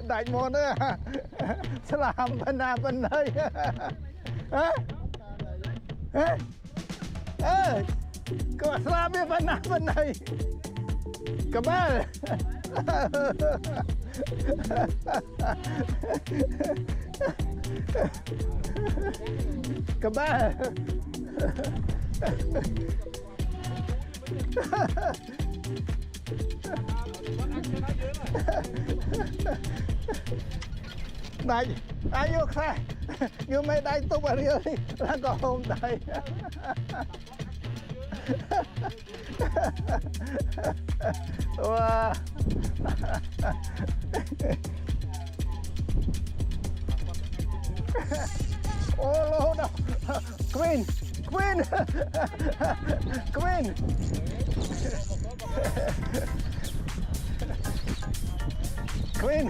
đại môn nữa làm bên nào bên đây có làm bên nào bên đây các bạn các bạn này ai vô khai nhưng mấy đây tôi bà riêng đi là có hôm đây wow. Oh no Queen Queen Queen Queen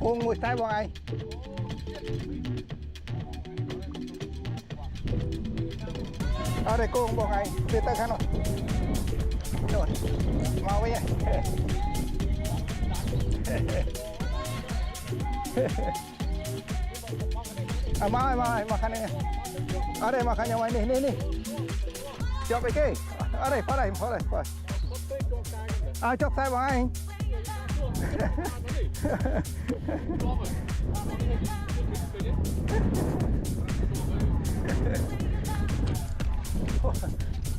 uống mùi tay bọn anh ở đây cô bọn anh phía tay khăn rồi rồi mau với nhé mau khăn này ở đây mà khăn nhau anh đi chọc cái kia ở đây phá đây chọc tay bọn anh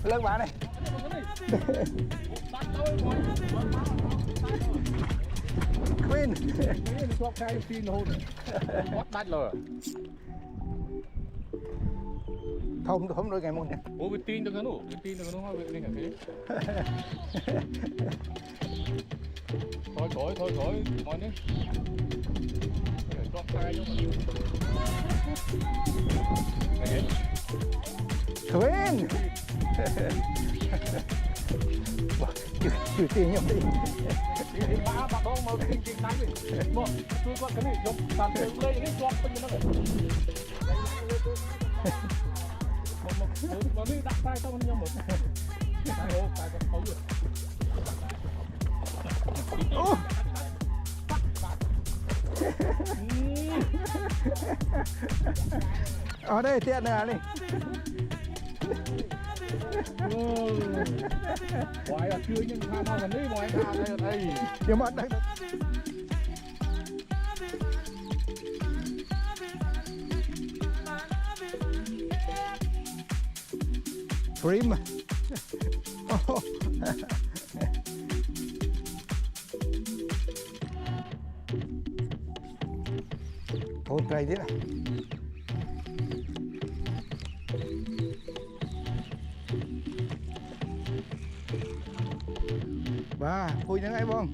lưng bạn này Queen chọc tay tin hồn bắt đắt rồi không đôi ngày một nhé ô cái tin được nó hoa về đây cả thế thôi nói đi chọc tay cho Queen chịu tiền nhau đi bà con mà kinh đánh đi tôi có cái này dùng tàn tiền đây cái chọc bên nó mà đi đặt tay tao nhau một tay ô tay con xấu rồi ở đây tiện này đi ngoài là chưa nhưng tham gia gần đây ngoài tham đây nhưng mà đây Dream thôi cây thế này ba vui những ai bông